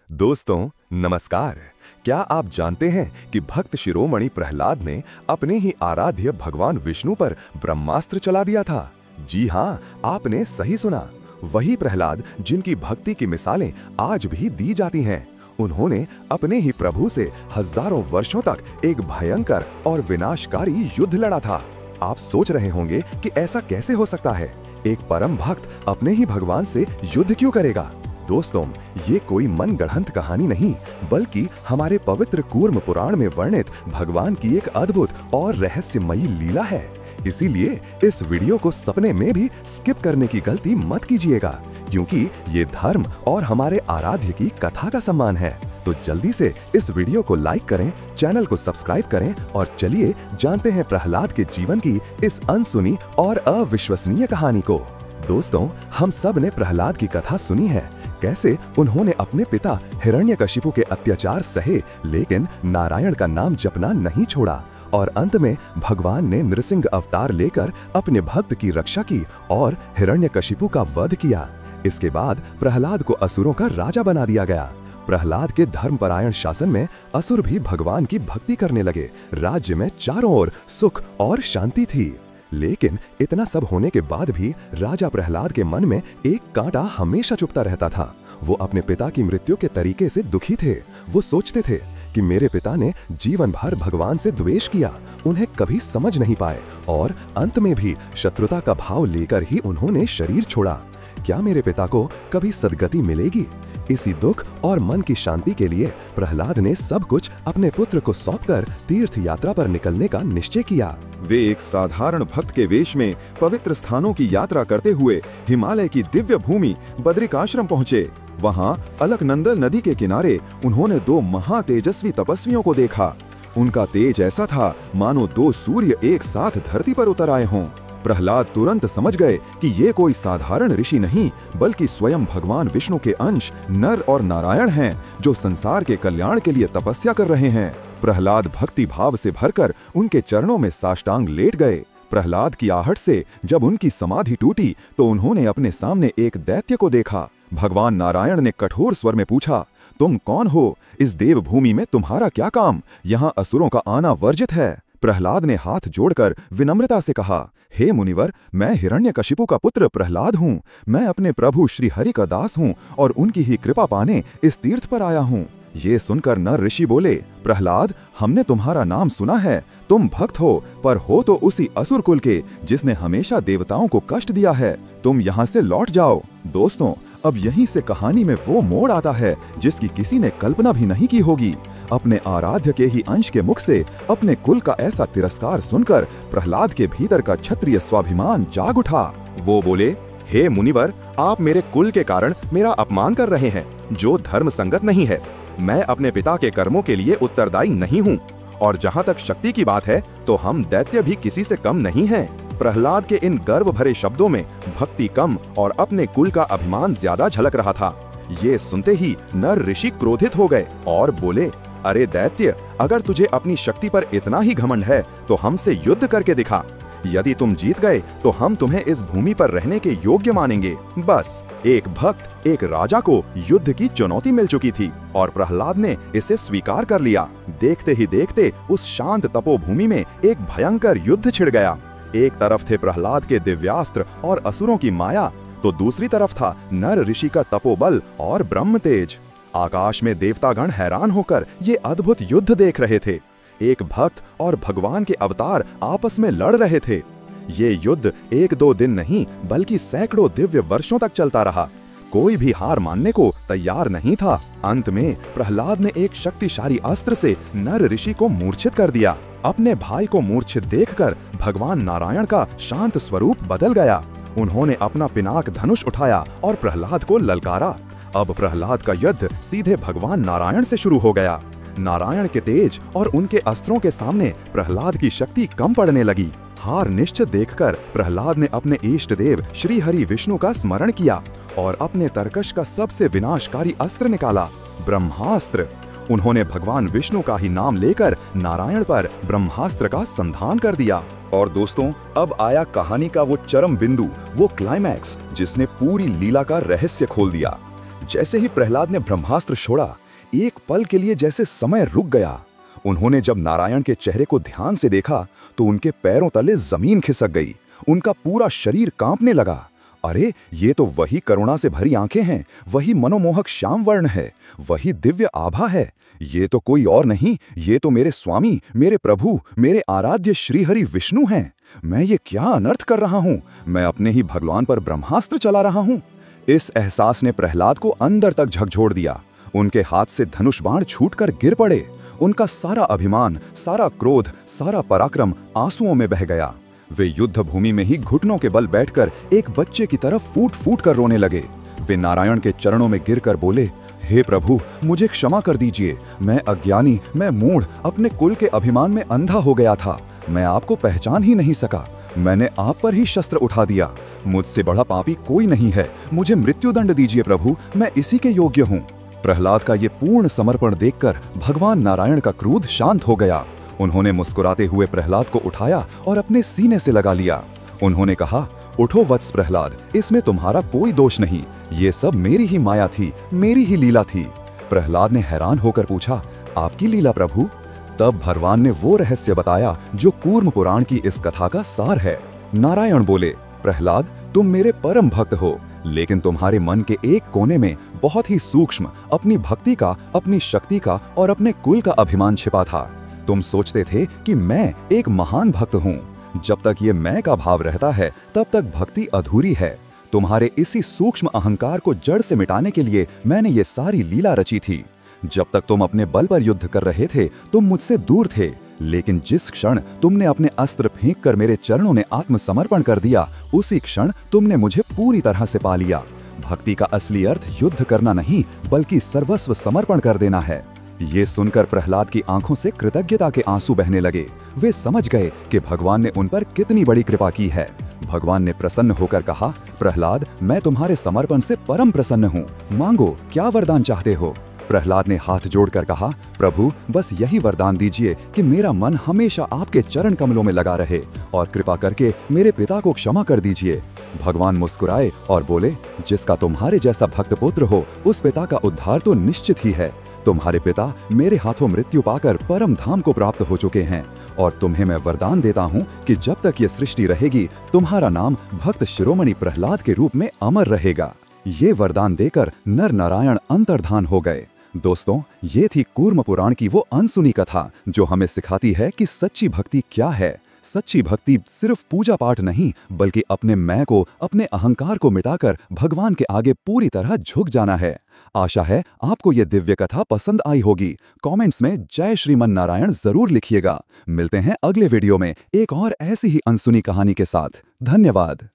दोस्तों नमस्कार। क्या आप जानते हैं कि भक्त शिरोमणि प्रहलाद ने अपने ही आराध्य भगवान विष्णु पर ब्रह्मास्त्र चला दिया था? जी हाँ, आपने सही सुना। वही प्रहलाद जिनकी भक्ति की मिसालें आज भी दी जाती हैं। उन्होंने अपने ही प्रभु से हजारों वर्षों तक एक भयंकर और विनाशकारी युद्ध लड़ा था। आप सोच रहे होंगे कि ऐसा कैसे हो सकता है? एक परम भक्त अपने ही भगवान से युद्ध क्यों करेगा? दोस्तों, ये कोई मनगढ़ंत कहानी नहीं, बल्कि हमारे पवित्र कूर्म पुराण में वर्णित भगवान की एक अद्भुत और रहस्यमयी लीला है। इसीलिए इस वीडियो को सपने में भी स्किप करने की गलती मत कीजिएगा, क्योंकि ये धर्म और हमारे आराध्य की कथा का सम्मान है। तो जल्दी से इस वीडियो को लाइक करें, चैनल को सब्सक्राइब करें और चलिए जानते हैं प्रहलाद के जीवन की इस अनसुनी और अविश्वसनीय कहानी को। दोस्तों, हम सब ने प्रहलाद की कथा सुनी है, कैसे उन्होंने अपने पिता हिरण्यकशिपु के अत्याचार सहे, लेकिन नारायण का नाम जपना नहीं छोड़ा और अंत में भगवान ने नृसिंह अवतार लेकर अपने भक्त की रक्षा की और हिरण्यकशिपु का वध किया। इसके बाद प्रहलाद को असुरों का राजा बना दिया गया। प्रहलाद के धर्मपरायण शासन में असुर भी भगवान की भक्ति करने लगे। राज्य में चारों ओर सुख और शांति थी। लेकिन इतना सब होने के बाद भी राजा प्रहलाद के मन में एक कांटा हमेशा चुभता रहता था। वो अपने पिता की मृत्यु के तरीके से दुखी थे। वो सोचते थे कि मेरे पिता ने जीवन भर भगवान से द्वेष किया, उन्हें कभी समझ नहीं पाए और अंत में भी शत्रुता का भाव लेकर ही उन्होंने शरीर छोड़ा। क्या मेरे पिता को कभी सद्गति मिलेगी? इसी दुख और मन की शांति के लिए प्रहलाद ने सब कुछ अपने पुत्र को सौंपकर तीर्थ यात्रा पर निकलने का निश्चय किया। वे एक साधारण भक्त के वेश में पवित्र स्थानों की यात्रा करते हुए हिमालय की दिव्य भूमि बद्रिकाश्रम पहुँचे। वहाँ अलकनंदा नदी के किनारे उन्होंने दो महातेजस्वी तपस्वियों को देखा। उनका तेज ऐसा था मानो दो सूर्य एक साथ धरती पर उतर आए हों। प्रहलाद तुरंत समझ गए कि ये कोई साधारण ऋषि नहीं, बल्कि स्वयं भगवान विष्णु के अंश नर और नारायण हैं, जो संसार के कल्याण के लिए तपस्या कर रहे हैं। प्रहलाद भक्ति भाव से भरकर उनके चरणों में साष्टांग लेट गए। प्रहलाद की आहट से जब उनकी समाधि टूटी तो उन्होंने अपने सामने एक दैत्य को देखा। भगवान नारायण ने कठोर स्वर में पूछा, तुम कौन हो? इस देवभूमि में तुम्हारा क्या काम? यहाँ असुरों का आना वर्जित है। प्रहलाद ने हाथ जोड़कर विनम्रता से कहा, हे मुनिवर, मैं हिरण्यकशिपु का पुत्र प्रहलाद हूँ। मैं अपने प्रभु श्री हरि का दास हूँ और उनकी ही कृपा पाने इस तीर्थ पर आया हूँ। ये सुनकर नर ऋषि बोले, प्रहलाद, हमने तुम्हारा नाम सुना है। तुम भक्त हो, पर हो तो उसी असुर कुल के जिसने हमेशा देवताओं को कष्ट दिया है। तुम यहाँ से लौट जाओ। दोस्तों, अब यहीं से कहानी में वो मोड़ आता है जिसकी किसी ने कल्पना भी नहीं की होगी। अपने आराध्य के ही अंश के मुख से अपने कुल का ऐसा तिरस्कार सुनकर प्रहलाद के भीतर का क्षत्रिय स्वाभिमान जाग उठा। वो बोले, हे मुनिवर, आप मेरे कुल के कारण मेरा अपमान कर रहे हैं, जो धर्म संगत नहीं है। मैं अपने पिता के कर्मों के लिए उत्तरदायी नहीं हूँ, और जहाँ तक शक्ति की बात है तो हम दैत्य भी किसी से कम नहीं हैं। प्रहलाद के इन गर्व भरे शब्दों में भक्ति कम और अपने कुल का अभिमान ज्यादा झलक रहा था। ये सुनते ही नर ऋषि क्रोधित हो गए और बोले, अरे दैत्य, अगर तुझे अपनी शक्ति पर इतना ही घमंड है तो हमसे युद्ध करके दिखा। यदि तुम जीत गए तो हम तुम्हें इस भूमि पर रहने के योग्य मानेंगे। बस एक भक्त, एक राजा को युद्ध की चुनौती मिल चुकी थी और प्रहलाद ने इसे स्वीकार कर लिया। देखते ही देखते उस शांत तपोभूमि में एक भयंकर युद्ध छिड़ गया। एक तरफ थे प्रहलाद के दिव्यास्त्र और असुरों की माया, तो दूसरी तरफ था नर ऋषि का तपोबल और ब्रह्म तेज। आकाश में देवतागण हैरान होकर ये अद्भुत युद्ध देख रहे थे। एक भक्त और भगवान के अवतार आपस में लड़ रहे थे। ये युद्ध एक दो दिन नहीं, बल्कि सैकड़ों दिव्य वर्षों तक चलता रहा। कोई भी हार मानने को तैयार नहीं था। अंत में प्रहलाद ने एक शक्तिशाली अस्त्र से नर ऋषि को मूर्छित कर दिया। अपने भाई को मूर्छित देखकर भगवान नारायण का शांत स्वरूप बदल गया। उन्होंने अपना पिनाक धनुष उठाया और प्रहलाद को ललकारा। अब प्रहलाद का युद्ध सीधे भगवान नारायण से शुरू हो गया। नारायण के तेज और उनके अस्त्रों के सामने प्रहलाद की शक्ति कम पड़ने लगी। हार निश्चित देखकर प्रहलाद ने अपने इष्ट देव श्री हरि विष्णु का स्मरण किया और अपने तरकश का सबसे विनाशकारी अस्त्र निकाला, ब्रह्मास्त्र। उन्होंने भगवान विष्णु का ही नाम लेकर नारायण पर ब्रह्मास्त्र का संधान कर दिया। और दोस्तों, अब आया कहानी का वो चरम बिंदु, वो क्लाइमैक्स, जिसने पूरी लीला का रहस्य खोल दिया। जैसे ही प्रहलाद ने ब्रह्मास्त्र छोड़ा, एक पल के लिए जैसे समय रुक गया। उन्होंने जब नारायण के चेहरे को ध्यान से देखा तो उनके पैरों तले जमीन खिसक गई। उनका पूरा शरीर कांपने लगा। अरे, ये तो वही करुणा से भरी आंखें हैं, वही मनोमोहक श्याम वर्ण है, वही दिव्य आभा है। ये तो कोई और नहीं, ये तो मेरे स्वामी, मेरे प्रभु, मेरे आराध्य श्रीहरि विष्णु हैं। मैं ये क्या अनर्थ कर रहा हूँ? मैं अपने ही भगवान पर ब्रह्मास्त्र चला रहा हूँ। इस एहसास ने प्रहलाद को अंदर तक झकझोर दिया। उनके हाथ से धनुष बाण छूटकर गिर पड़े। उनका सारा अभिमान, सारा क्रोध, सारा पराक्रम आंसुओं में बह गया। वे युद्ध भूमि में ही घुटनों के बल बैठकर एक बच्चे की तरफ फूट फूट कर रोने लगे। वे नारायण के चरणों में गिरकर बोले, हे प्रभु, मुझे क्षमा कर दीजिए। मैं अज्ञानी, मैं मूढ़, अपने कुल के अभिमान में अंधा हो गया था। मैं आपको पहचान ही नहीं सका। मैंने आप पर ही शस्त्र उठा दिया। मुझसे बड़ा पापी कोई नहीं है। मुझे मृत्युदंड दीजिए प्रभु, मैं इसी के योग्य हूँ। प्रहलाद का ये पूर्ण समर्पण देखकर भगवान नारायण का क्रोध शांत हो गया। उन्होंने मुस्कुराते हुए प्रहलाद को उठाया और अपने सीने से लगा लिया। उन्होंने कहा, उठो वत्स प्रहलाद, इसमें तुम्हारा कोई दोष नहीं। ये सब मेरी ही माया थी, मेरी ही लीला थी। प्रहलाद ने हैरान होकर पूछा, आपकी लीला प्रभु? तब भगवान ने वो रहस्य बताया जो कूर्म पुराण की इस कथा का सार है। नारायण बोले, प्रहलाद, तुम मेरे परम भक्त हो, लेकिन तुम्हारे मन के एक कोने में बहुत ही सूक्ष्म अपनी भक्ति का, अपनी शक्ति का और अपने कुल का अभिमान छिपा था। तुम सोचते थे कि मैं एक महान भक्त हूँ। जब तक ये मैं का भाव रहता है, तब तक भक्ति अधूरी है। तुम्हारे इसी सूक्ष्म अहंकार को जड़ से मिटाने के लिए मैंने ये सारी लीला रची थी। जब तक तुम अपने बल पर युद्ध कर रहे थे, तुम मुझसे दूर थे, लेकिन जिस क्षण तुमने अपने अस्त्र फेंक कर मेरे चरणों में आत्मसमर्पण कर दिया, उसी क्षण तुमने मुझे पूरी तरह से पा लिया। भक्ति का असली अर्थ युद्ध करना नहीं, बल्कि सर्वस्व समर्पण कर देना है। ये सुनकर प्रहलाद की आंखों से कृतज्ञता के आंसू बहने लगे। वे समझ गए कि भगवान ने उन पर कितनी बड़ी कृपा की है। भगवान ने प्रसन्न होकर कहा, प्रहलाद, मैं तुम्हारे समर्पण से परम प्रसन्न हूँ। मांगो, क्या वरदान चाहते हो? प्रहलाद ने हाथ जोड़कर कहा, प्रभु, बस यही वरदान दीजिए कि मेरा मन हमेशा आपके चरण कमलों में लगा रहे और कृपा करके मेरे पिता को क्षमा कर दीजिए। भगवान मुस्कुराए और बोले, जिसका तुम्हारे जैसा भक्त पुत्र हो, उस पिता का उद्धार तो निश्चित ही है। तुम्हारे पिता मेरे हाथों मृत्यु पाकर परम धाम को प्राप्त हो चुके हैं और तुम्हें मैं वरदान देता हूँ कि जब तक ये सृष्टि रहेगी, तुम्हारा नाम भक्त शिरोमणि प्रहलाद के रूप में अमर रहेगा। ये वरदान देकर नर नारायण अंतर्धान हो गए। दोस्तों, ये थी कूर्म पुराण की वो अनसुनी कथा जो हमें सिखाती है कि सच्ची भक्ति क्या है। सच्ची भक्ति सिर्फ पूजा पाठ नहीं, बल्कि अपने मैं को, अपने अहंकार को मिटाकर भगवान के आगे पूरी तरह झुक जाना है। आशा है आपको ये दिव्य कथा पसंद आई होगी। कमेंट्स में जय श्रीमन नारायण जरूर लिखिएगा। मिलते हैं अगले वीडियो में एक और ऐसी ही अनसुनी कहानी के साथ। धन्यवाद।